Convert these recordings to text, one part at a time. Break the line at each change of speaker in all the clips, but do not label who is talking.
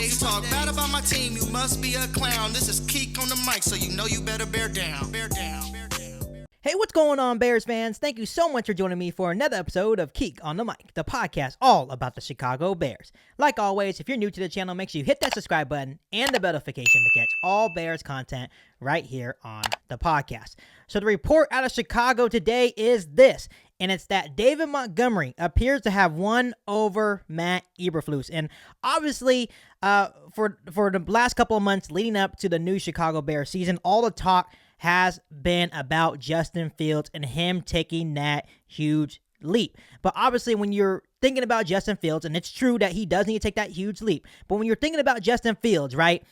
You talk bad about my team, you must be a clown. This is Keek on the mic, so you know you better bear down. Bear down. Bear down.
Hey, what's going on, Bears fans? Thank you so much for joining me for another episode of Keek on the Mic, the podcast all about the Chicago Bears. Like always, if you're new to the channel, make sure you hit that subscribe button and the bell notification to catch all Bears content right here on the podcast. So the report out of Chicago today is this, and it's that David Montgomery appears to have won over Matt Eberflus. And obviously, for the last couple of months leading up to the new Chicago Bears season, all the talk has been about Justin Fields and him taking that huge leap. But obviously, when you're thinking about Justin Fields, and it's true that he does need to take that huge leap, but when you're thinking about Justin Fields, right,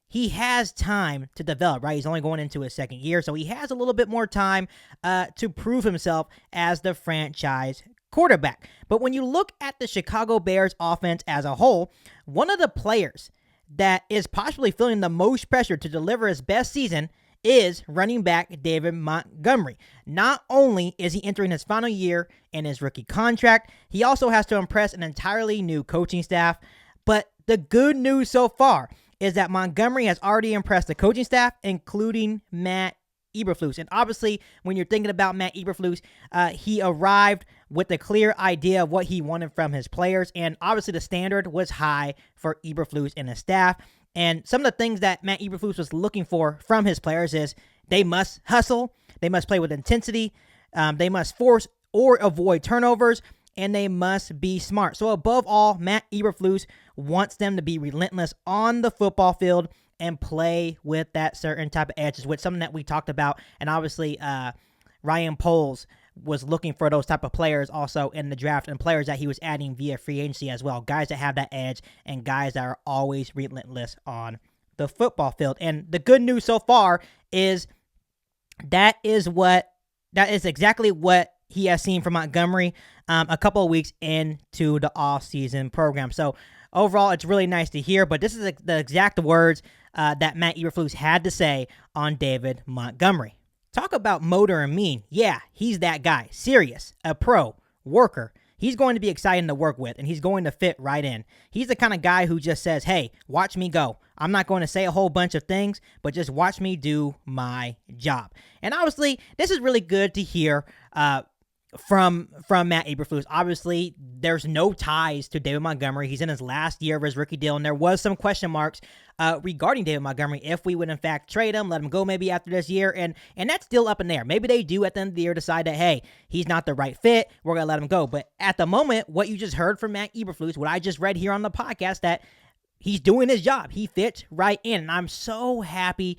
he has time to develop, right? He's only going into his second year, so he has a little bit more time to prove himself as the franchise quarterback. But when you look at the Chicago Bears offense as a whole, one of the players that is possibly feeling the most pressure to deliver his best season is running back David Montgomery. Not only is he entering his final year in his rookie contract, he also has to impress an entirely new coaching staff. But the good news so far is that Montgomery has already impressed the coaching staff, including Matt Eberflus. And obviously, when you're thinking about Matt Eberflus, he arrived with a clear idea of what he wanted from his players. And obviously, the standard was high for Eberflus and his staff. And some of the things that Matt Eberflus was looking for from his players is they must hustle, they must play with intensity, they must force or avoid turnovers, and they must be smart. So above all, Matt Eberflus wants them to be relentless on the football field and play with that certain type of edges, which something that we talked about. And obviously, Ryan Poles was looking for those type of players also in the draft, and players that he was adding via free agency as well. Guys that have that edge and guys that are always relentless on the football field. And the good news so far is that is exactly what he has seen from Montgomery a couple of weeks into the offseason program. So overall, it's really nice to hear, but this is the exact words that Matt Eberflus had to say on David Montgomery. Talk about motor and mean. Yeah, he's that guy. Serious, a pro, worker. He's going to be exciting to work with, and he's going to fit right in. He's the kind of guy who just says, hey, watch me go. I'm not going to say a whole bunch of things, but just watch me do my job. And obviously, this is really good to hear from Matt Eberflus. Obviously, there's no ties to David Montgomery. He's in his last year of his rookie deal, and there was some question marks regarding David Montgomery if we would in fact trade him, let him go maybe after this year, and that's still up in there. Maybe they do at the end of the year decide that, hey, he's not the right fit, we're going to let him go. But at the moment, what you just heard from Matt Eberflus, what I just read here on the podcast, that he's doing his job. He fits right in, and I'm so happy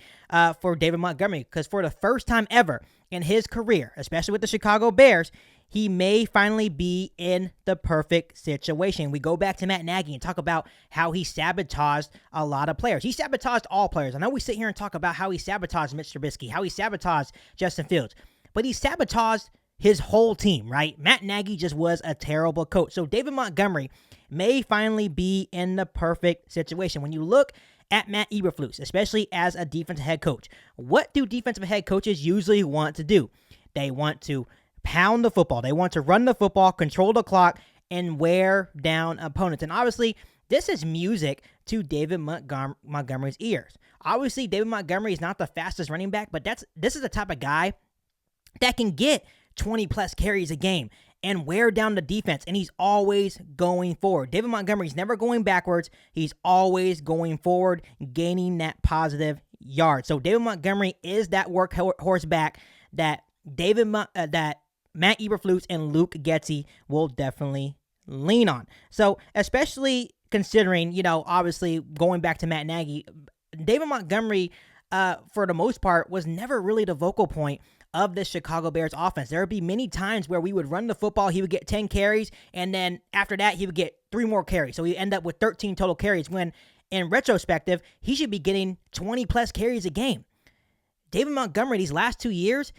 for David Montgomery, because for the first time ever in his career, especially with the Chicago Bears, he may finally be in the perfect situation. We go back to Matt Nagy and talk about how he sabotaged a lot of players. He sabotaged all players. I know we sit here and talk about how he sabotaged Mitch Trubisky, how he sabotaged Justin Fields, but he sabotaged his whole team, right? Matt Nagy just was a terrible coach. So David Montgomery may finally be in the perfect situation. When you look at Matt Eberflus, especially as a defensive head coach, what do defensive head coaches usually want to do? They want to pound the football. They want to run the football, control the clock, and wear down opponents. And obviously, this is music to David Montgomery's ears. Obviously, David Montgomery is not the fastest running back, but this is the type of guy that can get 20-plus carries a game and wear down the defense, and he's always going forward. David Montgomery's never going backwards. He's always going forward, gaining that positive yard. So David Montgomery is that workhorse back that Matt Eberflus and Luke Getsy will definitely lean on. So especially considering, obviously going back to Matt Nagy, David Montgomery, for the most part, was never really the vocal point of the Chicago Bears offense. There would be many times where we would run the football, he would get 10 carries, and then after that, he would get 3 more carries. So we end up with 13 total carries, when in retrospective, he should be getting 20-plus carries a game. David Montgomery, these last 2 years,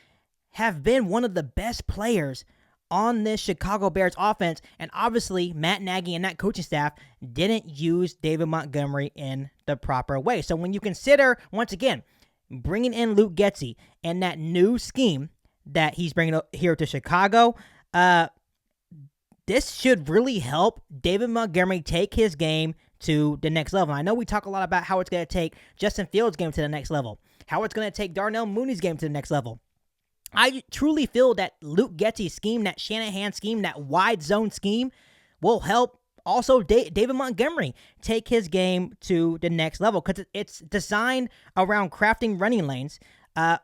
have been one of the best players on this Chicago Bears offense, and obviously Matt Nagy and that coaching staff didn't use David Montgomery in the proper way. So when you consider, once again, bringing in Luke Getsy and that new scheme that he's bringing here to Chicago, this should really help David Montgomery take his game to the next level. I know we talk a lot about how it's going to take Justin Fields' game to the next level, how it's going to take Darnell Mooney's game to the next level. I truly feel that Luke Getsy's scheme, that Shanahan scheme, that wide zone scheme will help also David Montgomery take his game to the next level because it's designed around crafting running lanes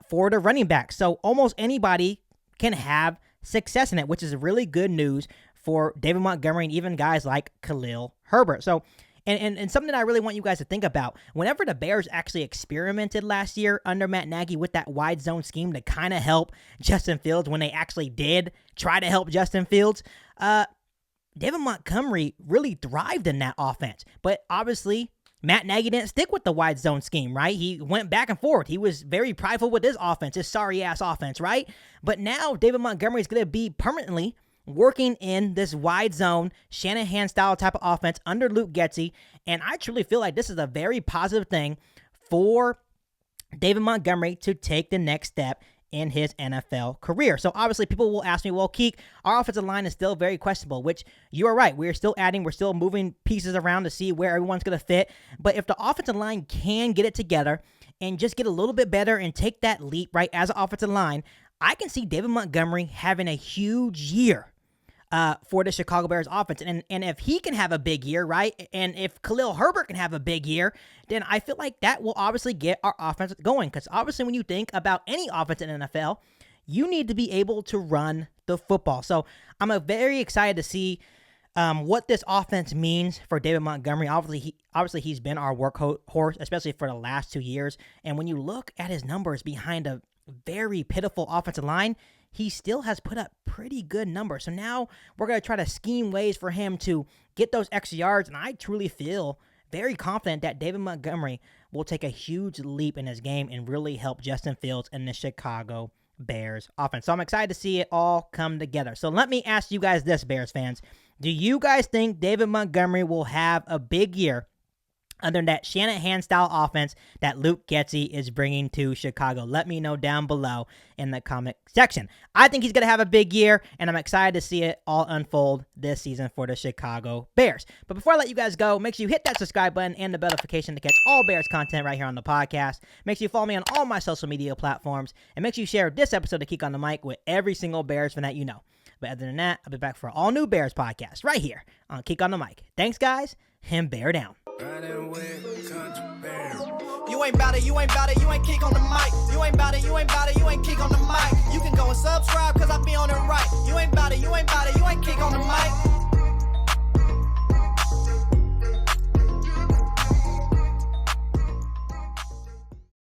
for the running back. So almost anybody can have success in it, which is really good news for David Montgomery and even guys like Khalil Herbert. So, and something that I really want you guys to think about, whenever the Bears actually experimented last year under Matt Nagy with that wide zone scheme to kind of help Justin Fields, when they actually did try to help Justin Fields, David Montgomery really thrived in that offense. But obviously, Matt Nagy didn't stick with the wide zone scheme, right? He went back and forth. He was very prideful with his offense, his sorry-ass offense, right? But now David Montgomery is going to be permanently working in this wide zone, Shanahan-style type of offense under Luke Getsy, and I truly feel like this is a very positive thing for David Montgomery to take the next step in his NFL career. So obviously people will ask me, well, Keek, our offensive line is still very questionable, which you are right. We're still moving pieces around to see where everyone's going to fit. But if the offensive line can get it together and just get a little bit better and take that leap, right, as an offensive line, I can see David Montgomery having a huge year for the Chicago Bears offense. And if he can have a big year, right, and if Khalil Herbert can have a big year, then I feel like that will obviously get our offense going. Because obviously when you think about any offense in the NFL, you need to be able to run the football. So I'm very excited to see what this offense means for David Montgomery. Obviously he's been our workhorse, especially for the last 2 years. And when you look at his numbers behind a very pitiful offensive line, he still has put up pretty good numbers. So now we're going to try to scheme ways for him to get those extra yards. And I truly feel very confident that David Montgomery will take a huge leap in his game and really help Justin Fields and the Chicago Bears offense. So I'm excited to see it all come together. So let me ask you guys this, Bears fans. Do you guys think David Montgomery will have a big year under that Shanahan-style offense that Luke Getsy is bringing to Chicago? Let me know down below in the comment section. I think he's going to have a big year, and I'm excited to see it all unfold this season for the Chicago Bears. But before I let you guys go, make sure you hit that subscribe button and the bell notification to catch all Bears content right here on the podcast. Make sure you follow me on all my social media platforms, and make sure you share this episode of Keek on the Mic with every single Bears fan that you know. But other than that, I'll be back for an all-new Bears podcast right here on Keek on the Mic. Thanks, guys, and bear down.
You ain't bout it, you ain't bout it, you ain't Keek on the mic. You ain't bout it, you ain't bout it, you ain't Keek on the mic. You can go and subscribe, cause I be on it right. You ain't bout it, you ain't bout it, you ain't Keek on the mic.